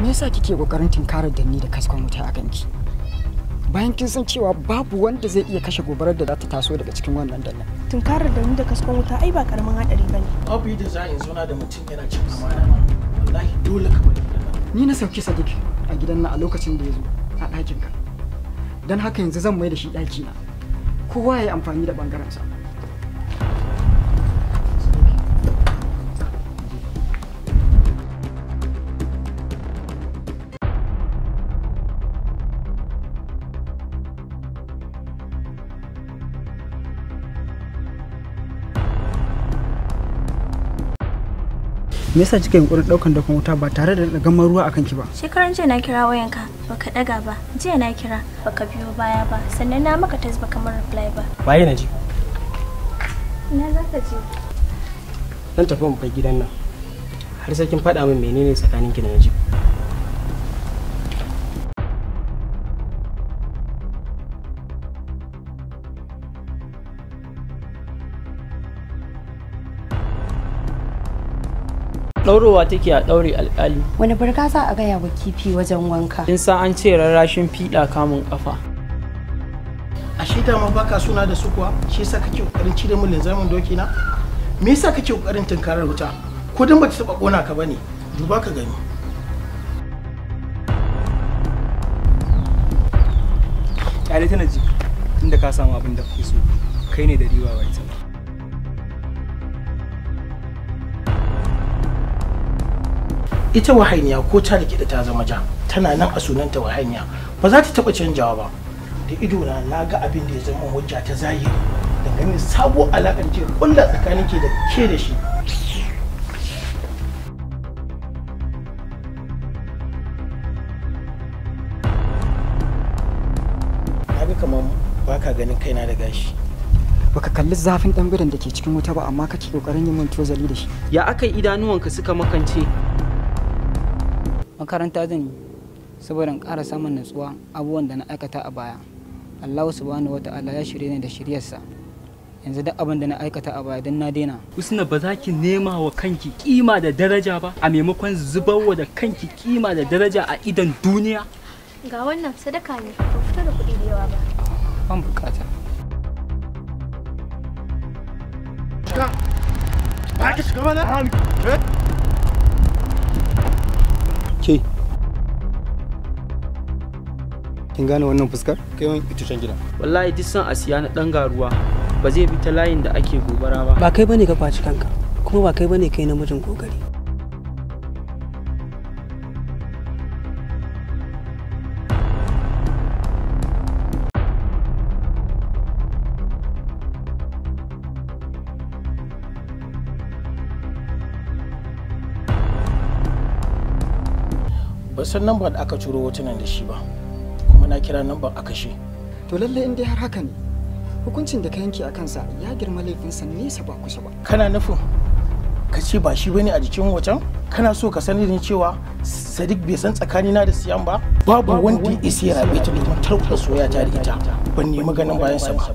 Me yasa kike kokarin tinkarar da ni da kaskon wuta a ganki? Bayan kin san cewa babu wanda zai iya kashe gobarar da za ta taso daga cikin wannan dannan. Tinkarar da ni da kaskon wuta ai ba karamin hadari bane. Babu yadda za in zauna da mutum yana cin amana ma. Wallahi dole ka bari. Ni na sauki Sadiq a gidan nan a lokacin da ya zo a ɗakin ka. Dan haka yanzu zan mai da shi ɗaki na. Kowa ya yi amfani da bangaren sa. Me yasa kika yunkurin daukan dakon wuta ba tare da gamar ruwa akan ki ba? Shekaran jiya na kira wayanka baka daga ba. Jiya na kira baka biyo baya ba. Sannan na maka tasba kamar reply ba. Waye na ji? Ina za ka je? Dan tafi mu kai gidan nan. Har sai kin faɗa min menene tsakaninki da Najib. Ɗaurowa take a ɗaure alƙali. Wani barka za a gaya wa kifi wajen wanka? Kin san an ce rarrashin fiɗa kamun ƙafa. A shi dama baka suna da su kuwa? Shi yasa kake kokarin cire min linzamin doki na? Me yasa kake kokarin tunkarar wuta? Ko dan bata taba kona ka bane? Duba ka gani. Kare tana ji tunda ka samu abin da kake so. Kai ne da riwa wa ita. Ita wahainiya ko ta rike da ta zama ja tana nan a sunanta wahainiya ba za ta taba canjawa ba. Da ido na ga abin da ya zama hujja ta zahiri dangane sabo alakar ce kullu tsakanin ke da shi. Naga kamar baka ganin kaina da gashi. Baka kalli zafin dan bidan da ke cikin wuta ba amma kake kokarin yin mun tozali da shi. Ya aka idanuwanka suka makance? Makaranta zan yi saboda in ƙara samun natsuwa abubuwan da na aikata a baya. Allah subhanahu wata'ala ya shirye ni da shiryarsa. Yanzu duk abin da na aikata a baya don na daina. Usna ba za ki nema wa kanki kima da daraja ba a maimakon zubarwa da kanki kima da daraja a idan duniya? Ga wannan sadaka ne, ba fita da kuɗi da yawa ba. Ban bukata. Ba ka shiga mana? Ke kin gane wannan fuskar? Kai wani ita can gida. Wallahi duk san asiya na ɗan garuwa ba zai bi ta layin da ake gobara ba. Ba kai bane ka kwaci kanka, kuma ba kai bane kai namijin kokari. Ba san number da aka ciro hotunan da shi ba kuma na kira number a kashe. To lalle in dai har haka ne hukuncin da ka yanke a kansa ya girma laifinsa nesa ba kusa ba. Kana nufin ka ce ba shi bane a jikin hoton? Kana so ka sani ni cewa Sadiq bai san tsakanina da Siyan ba? Babu wanda ya isa ya rabe ta domin tarwata soyayya ta da ita. Ban nemi ganin bayan sa ba.